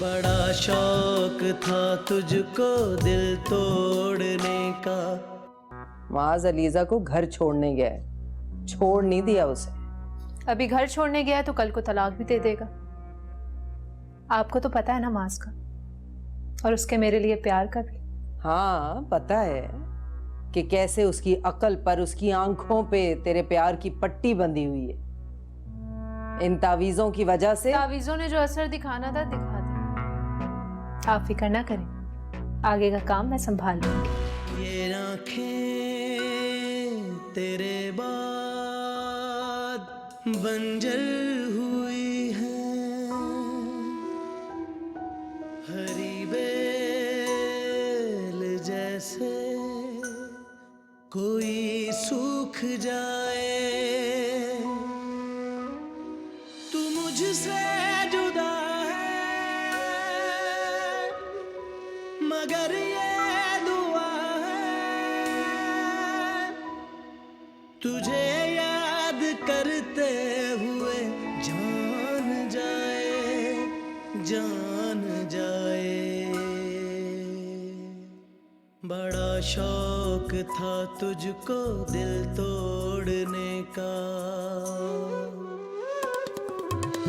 बड़ा शौक था तुझको दिल तोड़ने का। माज अलीजा को घर छोड़ने गया है, छोड़ नहीं दिया उसे। अभी घर छोड़ने गया है तो कल को तलाक भी दे देगा। आपको तो पता है ना माज का, और उसके मेरे लिए प्यार का भी। हाँ पता है कि कैसे उसकी अकल पर, उसकी आंखों पे तेरे प्यार की पट्टी बंधी हुई है। इन तावीजों की वजह से। तावीजों ने जो असर दिखाना था दिखा दिया। आप फिक्र ना करें, आगे का काम मैं संभाल लूंगी। ये आँखें तेरे बाद बंजर हुई हैं, हरी बेल जैसे कोई सूख जाए। तू मुझसे जुदा है मगर ये दुआ है तुझे याद करते हुए जान जाए, जान जाए। बड़ा शौक था तुझको दिल तोड़ने का।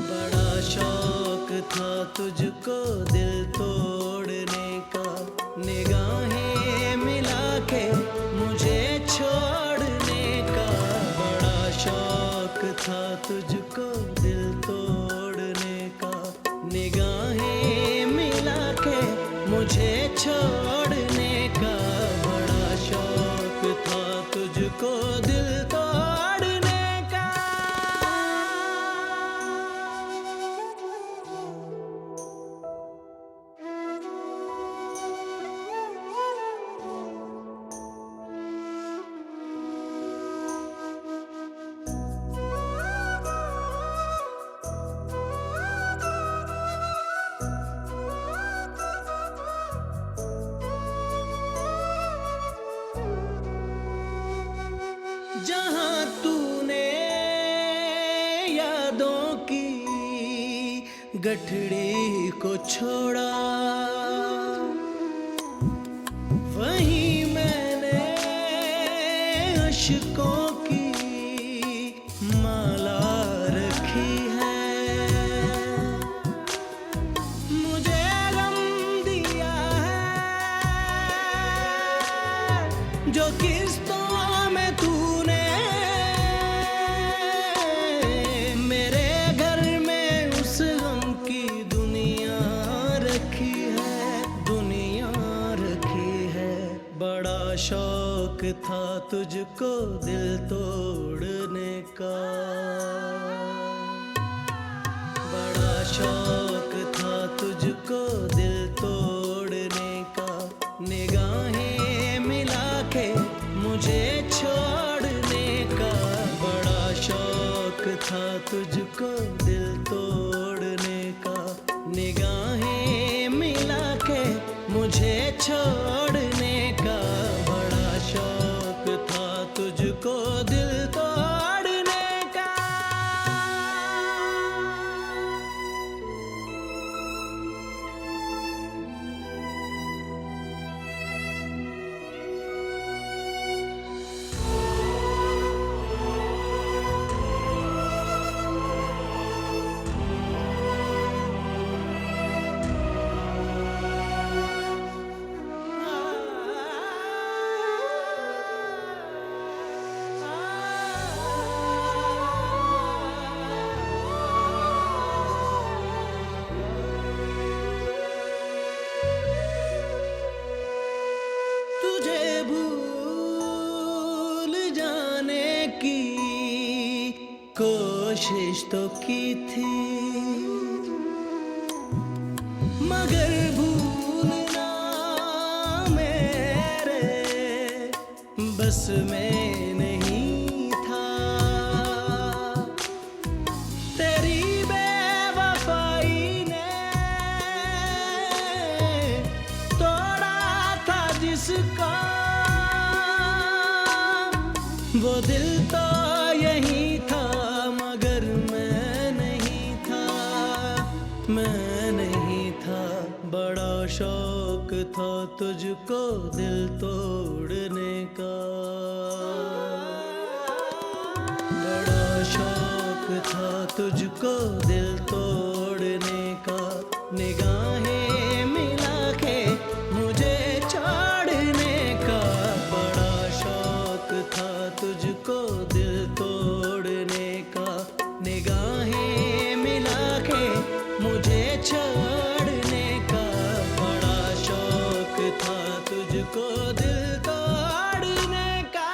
बड़ा शौक था तुझको दिल तोड़ने का। निगाहें मिला के मुझे छोड़ने का। बड़ा शौक था तुझको दिल तोड़ने का। निगाहें मिला के मुझे छोड़ने का। बड़ा शौक था तुझको दिल तोड़ने का। जहाँ तूने यादों की गठड़ी को छोड़ा, वहीं मैंने अश्कों की माला रखी है। मुझे गम दिया है जो किस्तों में तूने मेरे घर में उस गम की दुनिया रखी है, दुनिया रखी है। बड़ा शौक था तुझको दिल तोड़ने का। बड़ा शौक था तुझको दिल तोड़ने का। निगाहें मिला के मुझे छोड़ने का। बड़ा शौक था तुझको दिल तोड़ने का। निगाहें मिला के मुझे छोड़ने का। बड़ा शौक था तुझको दिल तोड़ने का। तुझे भूल जाने की कोशिश तो की थी, मगर भूलना मेरे बस में नहीं था। तेरी बेवफाई ने तोड़ा था जिसका, वो दिल तो यही था मगर मैं नहीं था, मैं नहीं था। शौक था तुझको दिल तोड़ने का, बड़ा शौक था तुझको दिल तोड़ने का, निगाहें मिला के मुझे छोड़ने का, बड़ा शौक था तुझको दिल तोड़ने का, निगाहें मिला के मुझे छोड़ने का, बड़ा शौक था तुझको दिल तोड़ने का।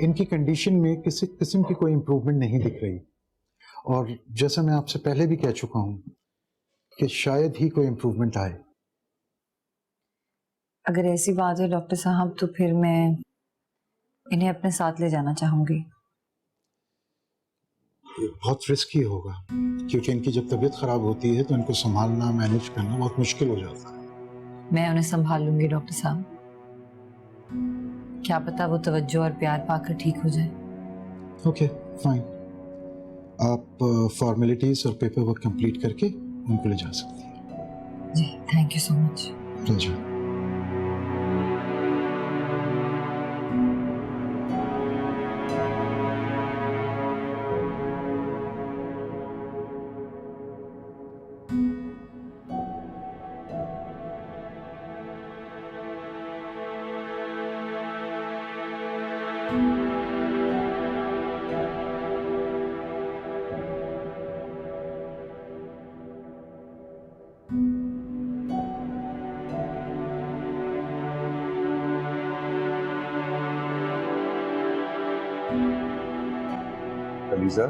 इनकी कंडीशन में किसी किस्म की कोई इम्प्रूवमेंट नहीं दिख रही, और जैसा मैं आपसे पहले भी कह चुका हूं कि शायद ही कोई इम्प्रूवमेंट आए। अगर ऐसी बात है डॉक्टर साहब तो फिर मैं इन्हें अपने साथ ले जाना चाहूंगी। ये बहुत रिस्की होगा, क्योंकि इनकी जब तबीयत खराब होती है तो इनको संभालना, मैनेज करना बहुत मुश्किल हो जाता है। मैं उन्हें संभाल लूंगी डॉक्टर साहब, क्या पता वो तवज्जो और प्यार पाकर ठीक हो जाए। ओके फाइन, आप फॉर्मेलिटीज और पेपर वर्क कंप्लीट करके उनको ले जा सकती हैं। जी thank you so much. Pleasure. Aliza,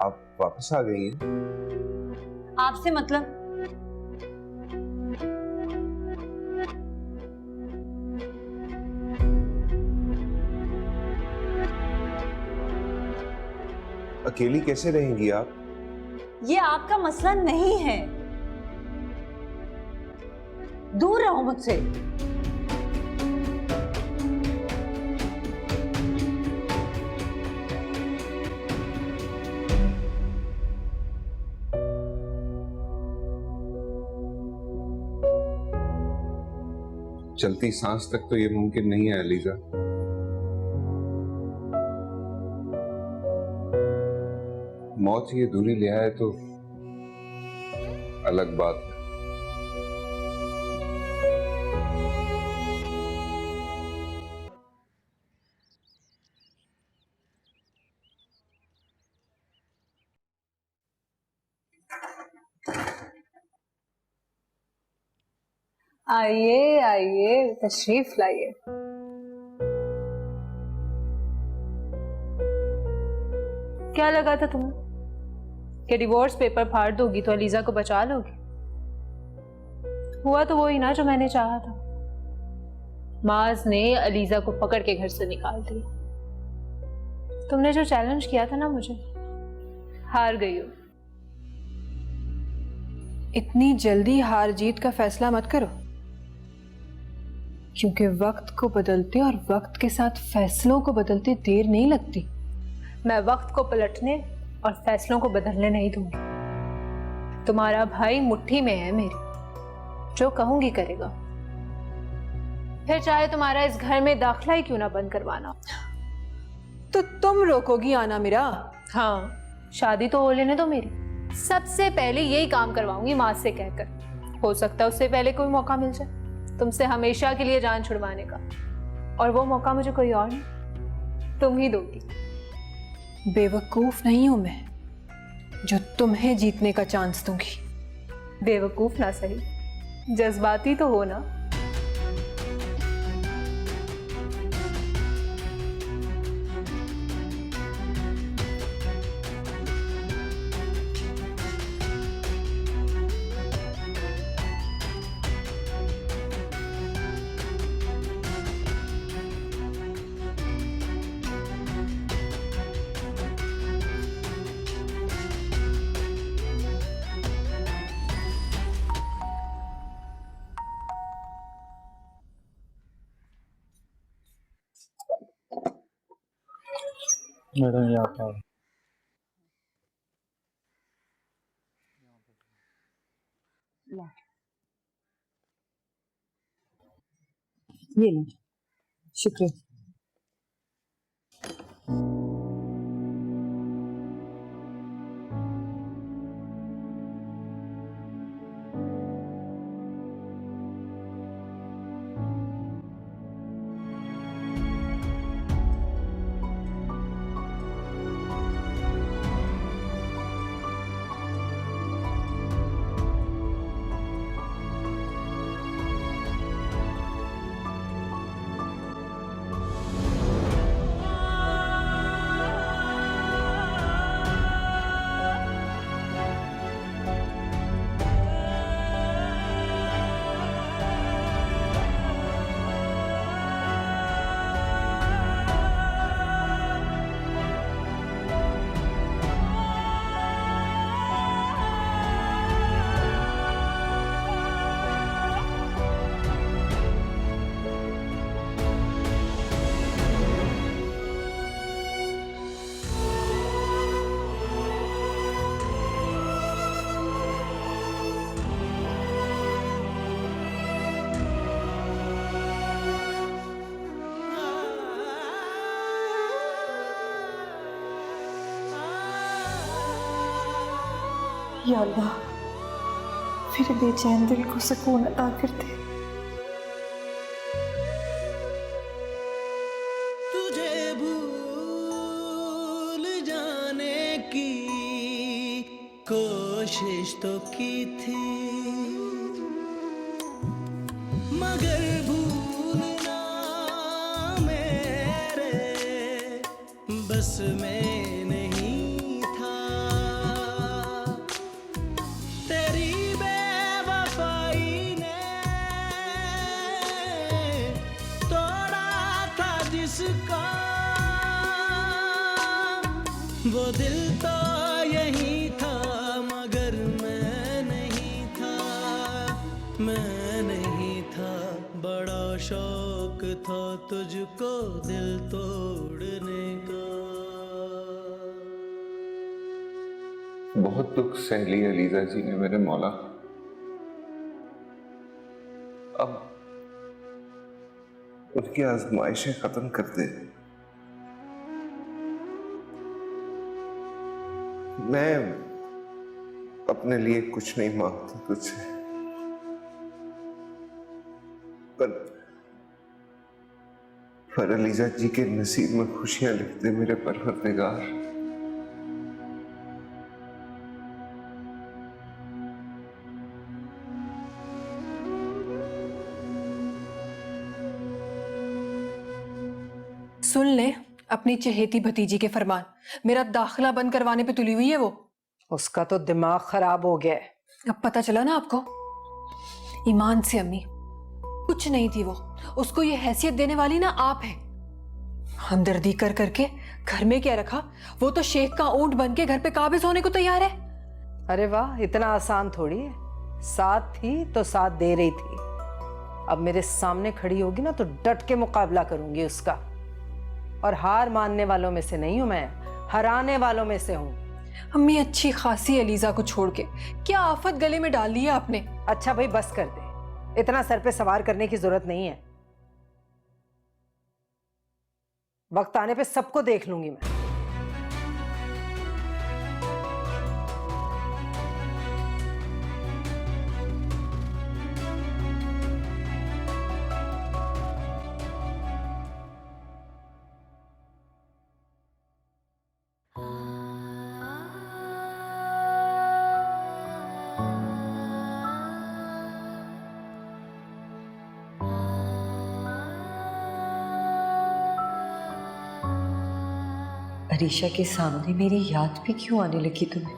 आप वापस आ गई हैं? आपसे मतलब? अकेली कैसे रहेंगी आप? ये आपका मसला नहीं है, दूर रहो मुझसे। चलती सांस तक तो ये मुमकिन नहीं है अलीजा। मौत ये दूरी ले आए तो अलग बात है। आइए आइए, तशरीफ लाइए। क्या लगा था तुम्हें कि डिवोर्स पेपर फाड़ दोगी तो अलीजा को बचा लोगी? हुआ तो वो ही ना जो मैंने चाहा था। माज ने अलीजा को पकड़ के घर से निकाल दिया। तुमने जो चैलेंज किया था ना मुझे, हार गई हो। इतनी जल्दी हार जीत का फैसला मत करो, क्योंकि वक्त को बदलते और वक्त के साथ फैसलों को बदलते देर नहीं लगती। मैं वक्त को पलटने और फैसलों को बदलने नहीं दूंगी। तुम्हारा भाई मुट्ठी में है मेरी, जो कहूंगी करेगा। फिर चाहे तुम्हारा इस घर में दाखिला ही क्यों ना बंद करवाना। तो तुम रोकोगी आना मेरा? हाँ, शादी तो हो लेने दो मेरी। सबसे पहले यही काम करवाऊंगी माँ से कहकर। हो सकता है उससे पहले कोई मौका मिल जाए तुमसे हमेशा के लिए जान छुड़वाने का, और वो मौका मुझे कोई और नहीं, तुम ही दोगी। बेवकूफ नहीं हूं मैं जो तुम्हें जीतने का चांस दूंगी। बेवकूफ ना सही, जज्बाती तो हो ना। मैडम ये आता है। ये लो, शुक्रिया। या अल्लाह, फिर बेचैन दिल को सुकून अता कर दे। तुझे भूल जाने की कोशिश तो की थी, मगर भूलना मेरे बस में नहीं था। तेरी बेवफाई ने तोड़ा था जिसका, वो दिल तो यही था मगर मैं नहीं था, मैं नहीं था। बड़ा शौक था तुझको दिल तोड़ने का। बहुत दुख सह लिया लीजा जी ने मेरे मौला। अब उनकी आजमाइशें खत्म कर दे। मैं अपने लिए कुछ नहीं मांगता तुझसे, पर अलीजा जी के नसीब में खुशियां लिख दे मेरे परवरदिगार। सुन ले अपनी चहेती भतीजी के फरमान, मेरा दाखिला बंद करवाने पे तुली हुई है वो। उसका तो दिमाग खराब हो गया है। अब पता चला ना आपको। ईमान से अम्मी, कुछ नहीं थी वो, उसको ये हैसियत देने वाली ना आप है। हमदर्दी कर करके घर में क्या रखा, वो तो शेख का ऊंट बन के घर पे काबिज होने को तैयार है। अरे वाह, इतना आसान थोड़ी है। साथ थी तो साथ दे रही थी। अब मेरे सामने खड़ी होगी ना तो डट के मुकाबला करूंगी उसका। और हार मानने वालों में से नहीं हूं मैं, हराने वालों में से हूं। अम्मी अच्छी खासी अलीजा को छोड़ के क्या आफत गले में डाल ली है आपने। अच्छा भाई बस कर दे, इतना सर पे सवार करने की जरूरत नहीं है। वक्त आने पे सबको देख लूंगी मैं। अरीशा के सामने मेरी याद भी क्यों आने लगी तुम्हें?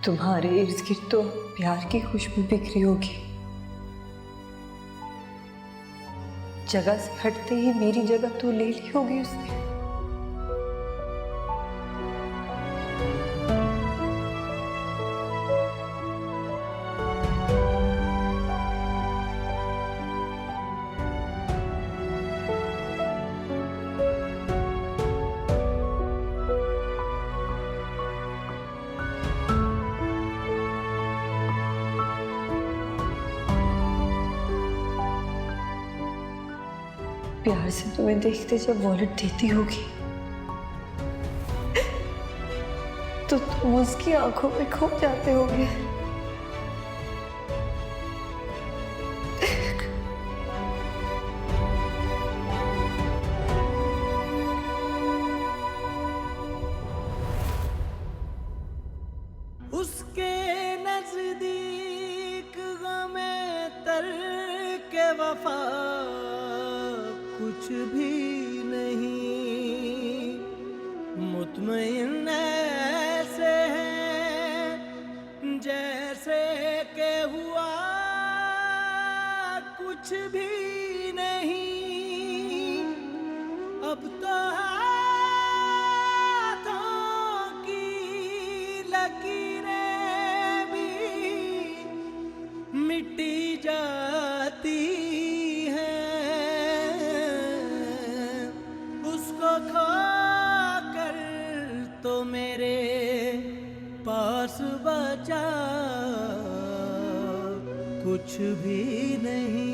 तुम्हारे इर्द गिर्द तो प्यार की खुशबू बिखरी होगी। जगह से हटते ही मेरी जगह तो ले ली होगी उसने। प्यार से तुम्हें देखते जब वॉलेट देती होगी तो तुम उसकी आंखों में खो जाते होगे। उसके नजदीक गमे तर के वफा कुछ भी नहीं, मुतमईन ऐसे हैं जैसे के हुआ कुछ भी नहीं। अब तो हाथों की लकीरें भी मिटी जाती खो कर तो मेरे पास बचा कुछ भी नहीं।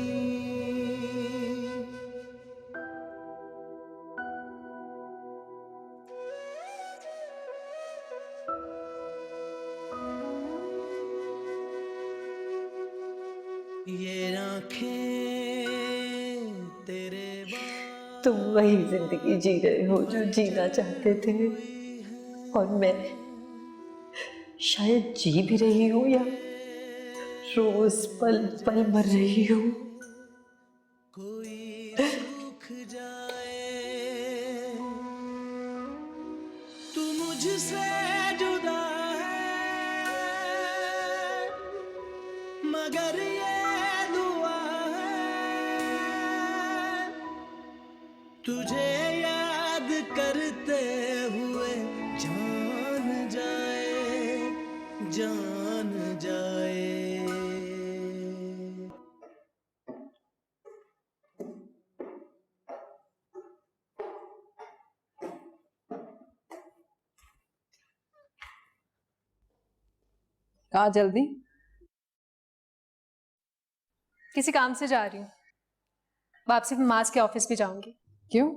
ये आँखें तेरे तुम वही जिंदगी जी रहे हो जो जीना चाहते थे, और मैं शायद जी भी रही हूँ या रोज पल पल मर रही हूँ। कोई सूख जाए तू मुझसे जुदा है, मगर ये दुआ है तुझे याद करते हुए जान जाए, जान जाए। कहाँ जल्दी? किसी काम से जा रही हूँ, वापसी में मास के ऑफिस भी जाऊंगी। क्यों?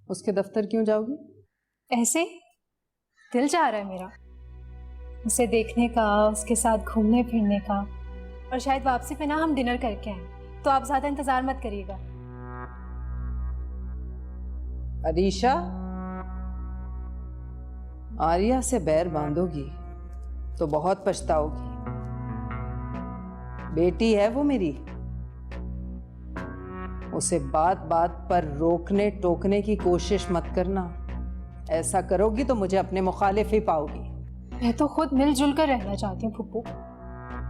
उसके दफ्तर क्यों जाओगी? ऐसे दिल चाह रहा है मेरा उसे देखने का, उसके साथ घूमने फिरने का, और शायद वापसी पे ना हम डिनर करके आए, तो आप ज्यादा इंतजार मत करिएगा। अरीशा, आर्या से बैर बांधोगी तो बहुत पछताओगी। बेटी है वो मेरी, उसे बात बात पर रोकने टोकने की कोशिश मत करना। ऐसा करोगी तो मुझे अपने मुखालिफ ही पाओगी। मैं तो खुद मिलजुल कर रहना चाहती हूँ फुप्पू,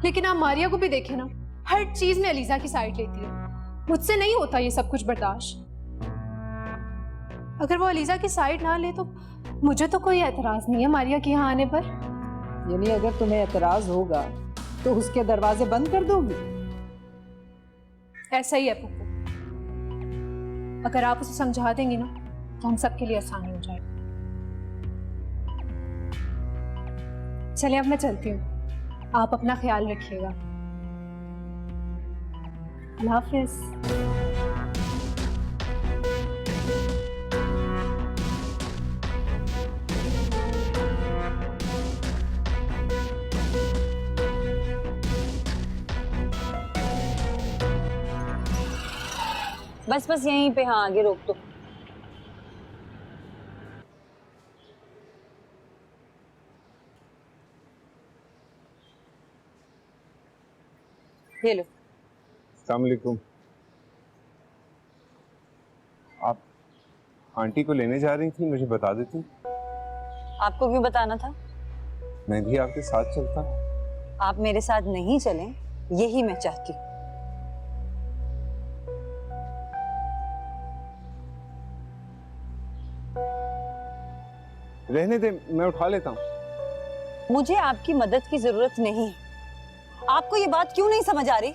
लेकिन आप मारिया को भी देखें ना, हर चीज में अलीजा की साइड लेती है। मुझसे नहीं होता ये सब कुछ बर्दाश्त। अगर वो अलीजा की साइड ना ले तो मुझे तो कोई एतराज नहीं है मारिया के यहाँ आने पर। यानी अगर तुम्हें एतराज होगा तो उसके दरवाजे बंद कर दोगी? ऐसा ही है फुप्पू, अगर आप उसे समझा देंगी ना तो हम सबके लिए आसानी हो जाएगी। चलिए अब मैं चलती हूँ, आप अपना ख्याल रखिएगा। अल्लाह हाफिज। बस बस यहीं पे, हाँ आगे रोक दो। ये लो। अस्सलाम वालेकुम। आप आंटी को लेने जा रही थी, मुझे बता देती। आपको क्यों बताना था? मैं भी आपके साथ चलता। आप मेरे साथ नहीं चलें, यही मैं चाहती हूँ। रहने दे, मैं उठा लेता हूँ। मुझे आपकी मदद की जरूरत नहीं है। आपको ये बात क्यों नहीं समझ आ रही?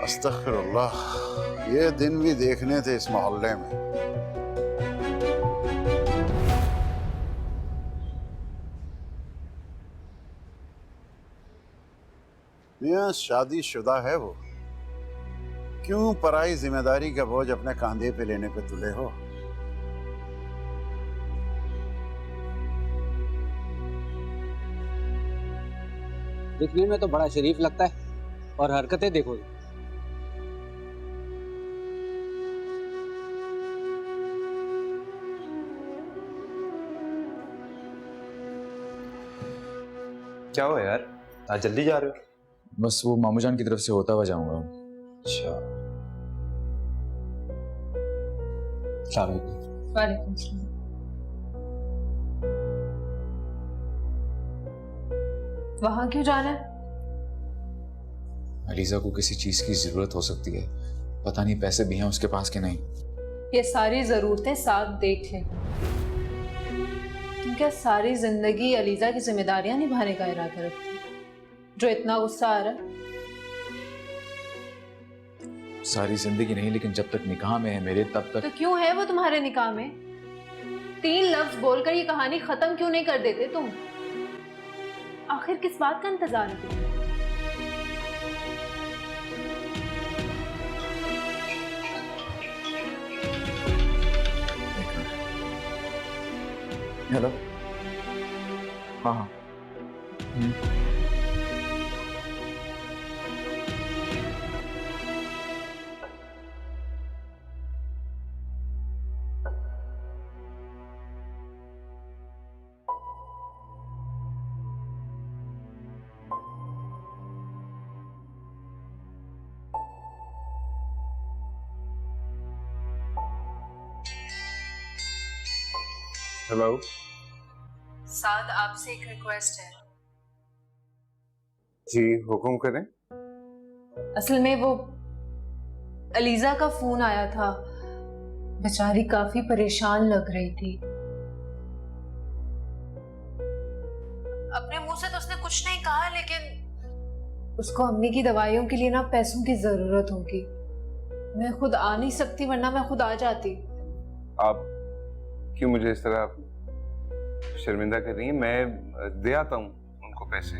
अस्तगफिरुल्लाह, ये दिन भी देखने थे इस मोहल्ले में। मियां शादीशुदा है वो, क्यों पराई जिम्मेदारी का बोझ अपने कांधे पे लेने पे तुले हो? दिखने में तो बड़ा शरीफ लगता है और हरकतें देखो। क्या हुआ यार, आज जल्दी जा रहे हो? बस वो मामू जान की तरफ से होता हुआ जाऊंगा। अच्छा, वालेकुम सलाम। वहां क्यों जाना है? अलीजा को किसी चीज की जरूरत हो सकती है, पता नहीं पैसे भी हैं उसके पास कि नहीं। ये सारी जरूरतें साथ देख ले। तुम क्या सारी जिंदगी अलीजा की जिम्मेदारियां निभाने का इरादा रखती हो? जो इतना गुस्सा आ रहा है? सारी जिंदगी नहीं, लेकिन जब तक निकाह में है मेरे तब तो तक। क्यों है वो तुम्हारे निकाह में? 3 लफ्ज बोलकर ये कहानी खत्म क्यों नहीं कर देते तुम? आखिर किस बात का इंतजार है तुम्हें? हेलो, हाँ हाँ। हेलो। साद, आपसे एक रिक्वेस्ट है। जी हुक्म करें। असल में वो अलीजा का फोन आया था, बेचारी काफी परेशान लग रही थी। अपने मुंह से तो उसने कुछ नहीं कहा, लेकिन उसको अम्मी की दवाइयों के लिए ना पैसों की जरूरत होगी। मैं खुद आ नहीं सकती, वरना मैं खुद आ जाती। आप क्यों मुझे इस तरह शर्मिंदा कर रही हैं? मैं दे आता हूँ उनको पैसे,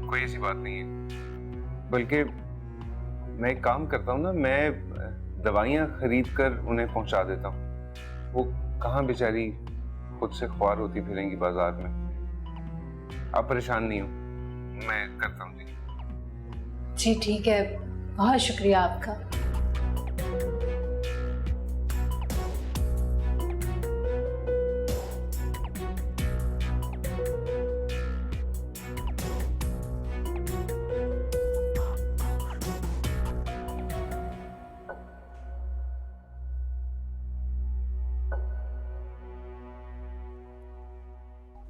कोई ऐसी बात नहीं है। बल्कि मैं एक काम करता हूँ ना, मैं दवाइयाँ खरीद कर उन्हें पहुँचा देता हूँ। वो कहाँ बेचारी खुद से ख्वार होती फिरेंगी बाजार में। आप परेशान नहीं हो, मैं करता हूँ। जी ठीक है, बहुत शुक्रिया आपका।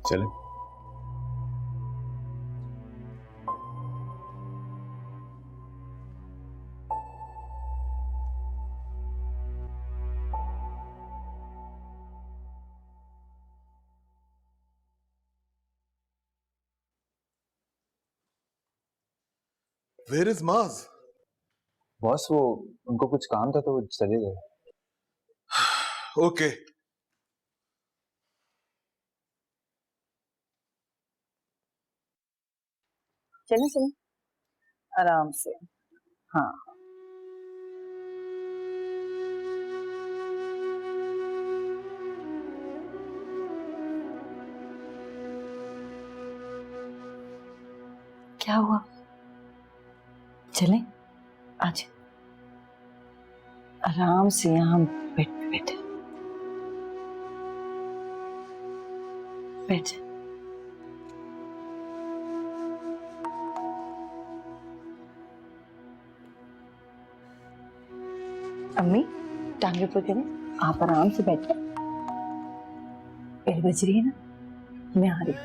चले। Where is Maz? बॉस वो उनको कुछ काम था तो वो चले गए। Okay. चलें चलें, आराम से। हाँ, क्या हुआ? चलें, आज आराम से यहाँ बेड पे बैठे। बैठ। अम्मी, टांगे पर करें, आप आराम से बैठे। बेल बज रही है ना, मैं आ रही हूँ।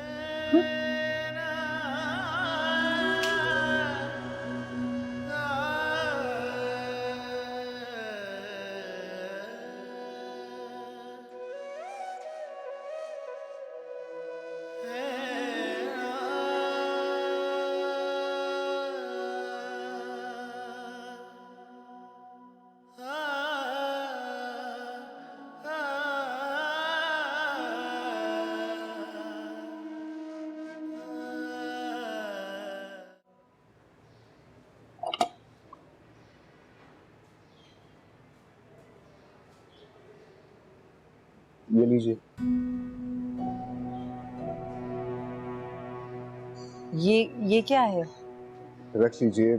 ये लीजिए। ये क्या है? रख लीजिए।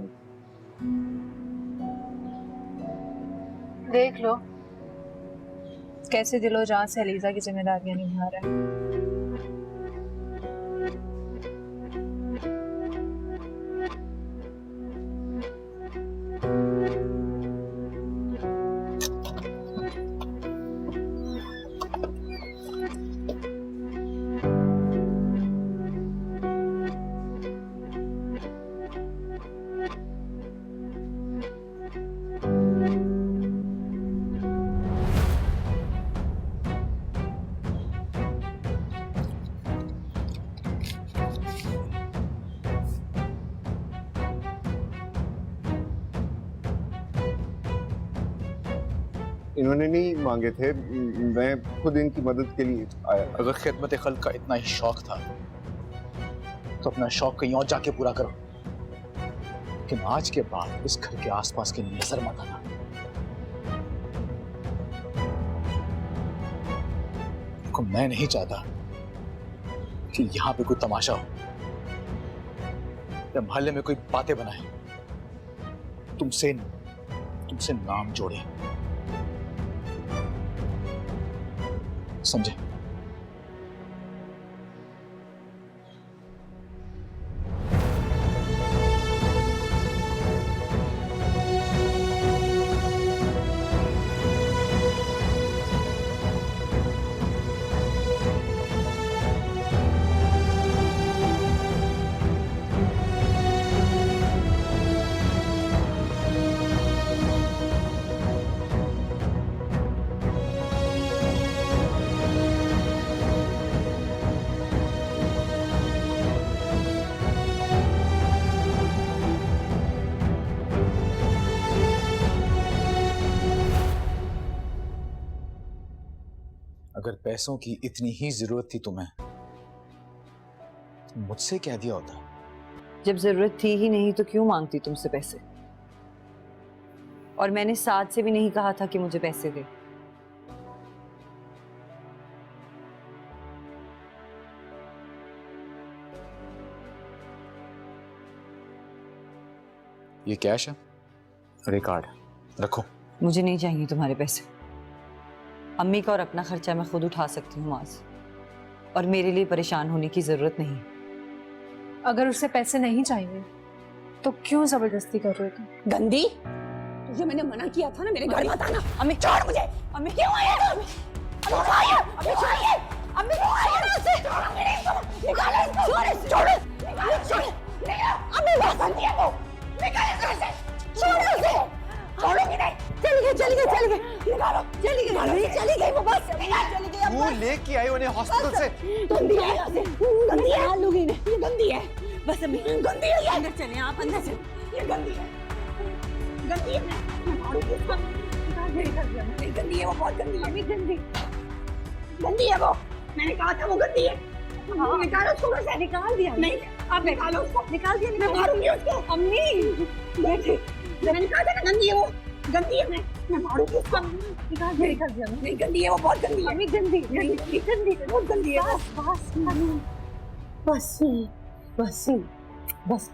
देख लो कैसे दिलो जान से अलीजा की जिम्मेदारियां निभा रहा है। इन्होंने नहीं मांगे थे, मैं खुद इनकी मदद के लिए आया। अगर खिदमत खल्क का इतना ही शौक था तो अपना शौक कहीं और जाके पूरा करो, लेकिन आज के बाद इस घर के आसपास की नजर मत आना। को मैं नहीं चाहता कि यहां पे कोई तमाशा हो या मोहल्ले में कोई बातें बनाए, तुमसे नाम जोड़े, समझे? अगर पैसों की इतनी ही जरूरत थी तुम्हें तो मुझसे कह दिया होता। जब जरूरत थी ही नहीं तो क्यों मांगती तुमसे पैसे? और मैंने साथ से भी नहीं कहा था कि मुझे पैसे दे। ये कैश है और ये कार्ड, रखो। मुझे नहीं चाहिए तुम्हारे पैसे। अम्मी का और अपना खर्चा मैं खुद उठा सकती हूँ आज, और मेरे लिए परेशान होने की जरूरत नहीं। अगर उसे पैसे नहीं चाहिए तो क्यों जबरदस्ती कर रहे थे? गंदी, तुझे मैंने मना किया था ना मेरे घर मत आना। अम्मी छोड़ मुझे। अम्मी क्यों आया? अम्मी छोड़िए, अम्मी छोड़िए, अम्मी छोड़िए उसे। निकालो इसको, छोड़ो, निकालो, छोड़ो, अम्मी बहुत गंदी है वो, निकालो घर से, छोड़ो उसे, छोड़ोगी नहीं। चली गई, निकालो, चली गई वो बस, चली गई। वो लेके आई उन्हें हॉस्पिटल से। गंदी है, गंदी है, लूंगी नहीं, ये गंदी है, बस अम्मी गंदी है। अंदर चले आप, अंदर चले, ये गंदी है, गंदी है। मैं मारूंगी इसको, नहीं गंदी है वो, बहुत गंदी है। अम्मी गंदी है वो, मैंने कहा था वो गंदी है। निकालो उसको घर से, निकाल दिया। नहीं आप निकालो उसको, निकाल दिया। मैं मारूंगी उसको। अम्मी मैंने कहा था ना गंदी है वो, गंदी है। मैं मारूंगी उसको। निकाल दिया। नहीं गंदी है वो, बहुत गंदी है। अम्मी गंदी बहुत गंदी है। बस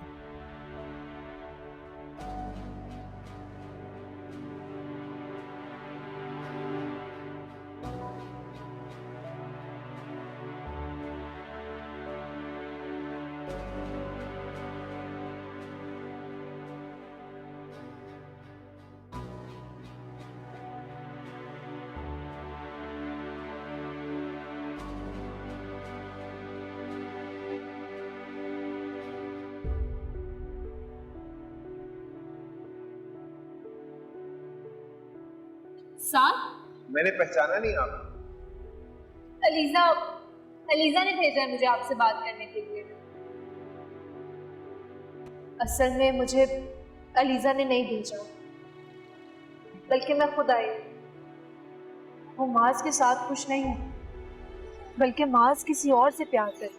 साथ मैंने पहचाना नहीं आपको। अलीजा अलीजा ने भेजा है मुझे आपसे बात करने के लिए। असल में मुझे अलीजा ने नहीं भेजा, बल्कि मैं खुद आई। वो माज के साथ खुश नहीं है, बल्कि माज किसी और से प्यार करे,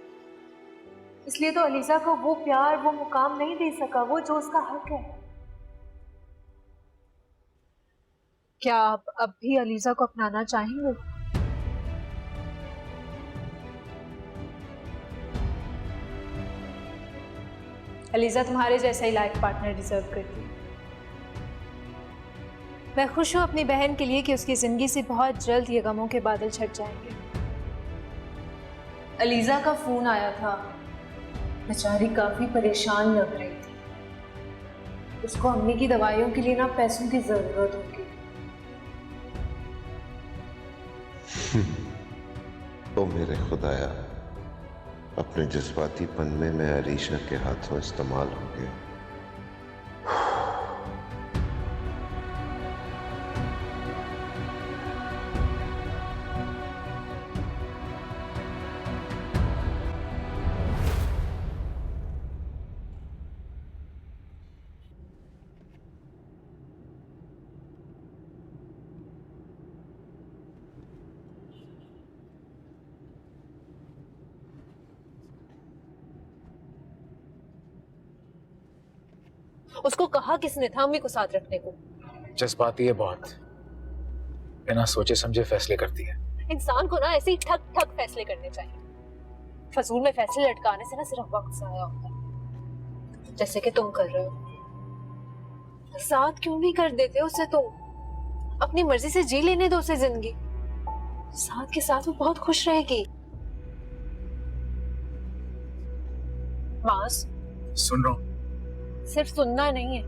इसलिए तो अलीजा को वो प्यार, वो मुकाम नहीं दे सका, वो जो उसका हक है। क्या आप अब भी अलीजा को अपनाना चाहेंगे? अलीजा तुम्हारे जैसा ही लायक पार्टनर डिजर्व करती है। मैं खुश हूं अपनी बहन के लिए कि उसकी जिंदगी से बहुत जल्द ये गमों के बादल छट जाएंगे। अलीजा का फोन आया था, बेचारी काफी परेशान लग रही थी। उसको अम्मी की दवाइयों के लिए ना पैसों की जरूरत होगी। ओ मेरे खुदाया, अपने जज्बातीपन में मैं अलीशा के हाथों इस्तेमाल हो गया। उसको कहा किसने था अम्मी को साथ रखने को? जज्बाती है बहुत, बिना सोचे समझे फैसले करती है। इंसान को ना ऐसे ही ठक ठक फैसले करने चाहिए। फजूल में फैसले लटकाने से ना सिर्फ वक्त ज़ाया होता है, जैसे कि तुम कर रहे हो। साथ क्यों नहीं कर देते उसे? तुम अपनी मर्जी से जी लेने दो उसे जिंदगी। साथ के साथ वो बहुत खुश रहेगी। मास, सुन रहा हूँ। सिर्फ सुनना नहीं है,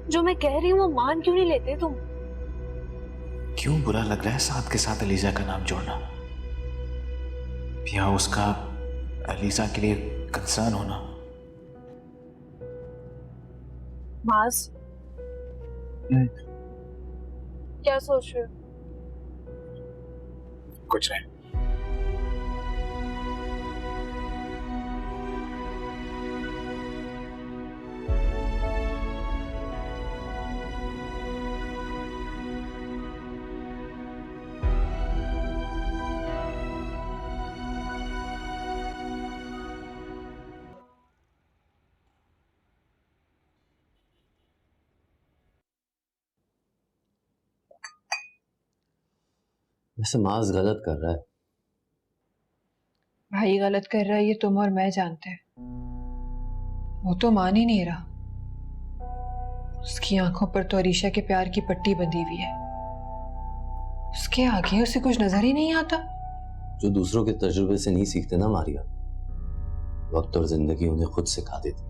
जो मैं कह रही हूँ वो मान क्यों नहीं लेते तुम? क्यों बुरा लग रहा है साथ के साथ अलीजा का नाम जोड़ना, या उसका अलीजा के लिए कंसर्न होना? मास, क्या सोच रहे हो? कुछ नहीं। वैसे माज गलत कर रहा है। भाई गलत कर रहा है ये तुम और मैं जानते हैं। वो तो मान ही नहीं रहा। उसकी आंखों पर तो अरीशा के प्यार की पट्टी बंधी हुई है। उसके आगे उसे कुछ नजर ही नहीं आता। जो दूसरों के तजुर्बे से नहीं सीखते ना मारिया, वक्त और जिंदगी उन्हें खुद सिखा देती।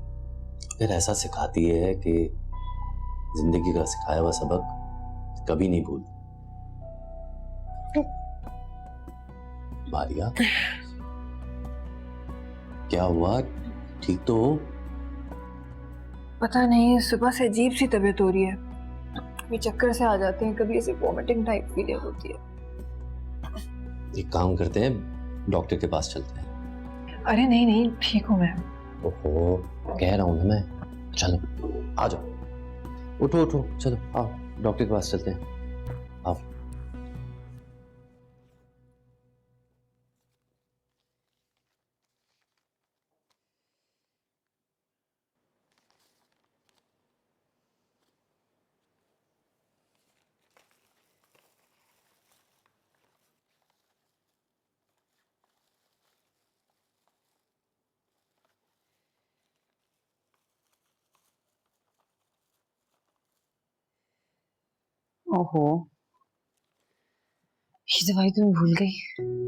फिर ऐसा सिखाती है कि जिंदगी का सिखाया हुआ सबक कभी नहीं भूलती। मारिया, क्या हुआ? ठीक तो हो? पता नहीं, सुबह से अजीब सी तबीयत हो रही है। कभी चक्कर से आ जाते हैं, कभी ऐसे वॉमिटिंग टाइप फीलिंग होती है। एक काम करते हैं, डॉक्टर के पास चलते हैं। अरे नहीं नहीं, ठीक हूँ मैं। ओहो, कह रहा हूँ ना मैं। चलो आ जाओ, उठो उठो, चलो आओ डॉक्टर के पास चलते हैं। आओ। ओहो, ये दवाई तो मैं भूल गई।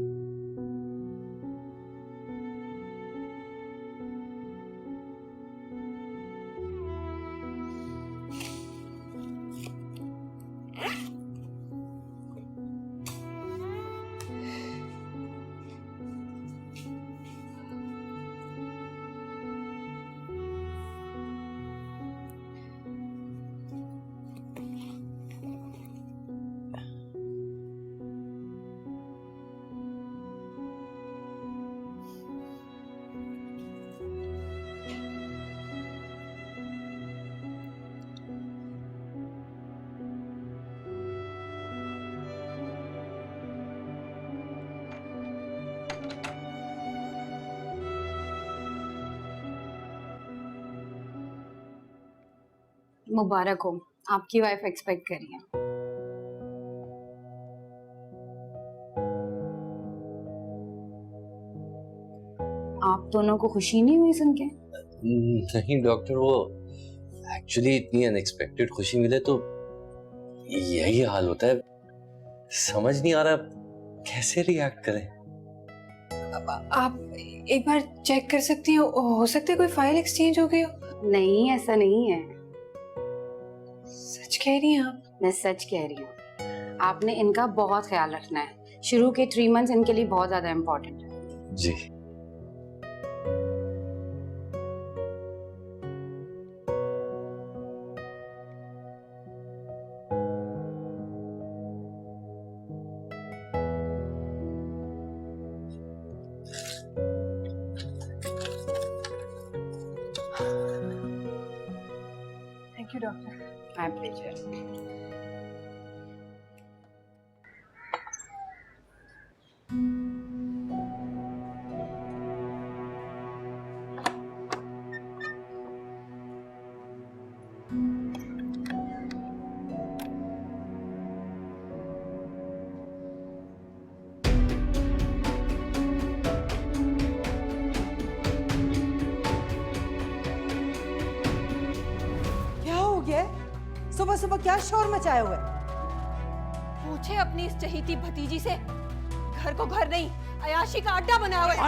मुबारक हो, आपकी वाइफ एक्सपेक्ट कर रही है। आप दोनों को खुशी नहीं हुई सुन के? नहीं डॉक्टर, वो एक्चुअली इतनी अनएक्सपेक्टेड खुशी मिले तो यही हाल होता है। समझ नहीं आ रहा कैसे रिएक्ट करें। आप एक बार चेक कर सकती हो सकता है कोई फाइल एक्सचेंज हो गई हो। नहीं, ऐसा नहीं है। सच कह रही हैं आप? मैं सच कह रही हूँ। आपने इनका बहुत ख्याल रखना है। शुरू के 3 मंथ्स इनके लिए बहुत ज्यादा इम्पोर्टेंट है। जी। Thank you doctor. My pleasure. सुबह सुबह क्या शोर मचाए हुए? पूछे अपनी इस चहीती भतीजी से, घर को घर नहीं अयाशी का अड्डा बनाया हुआ है।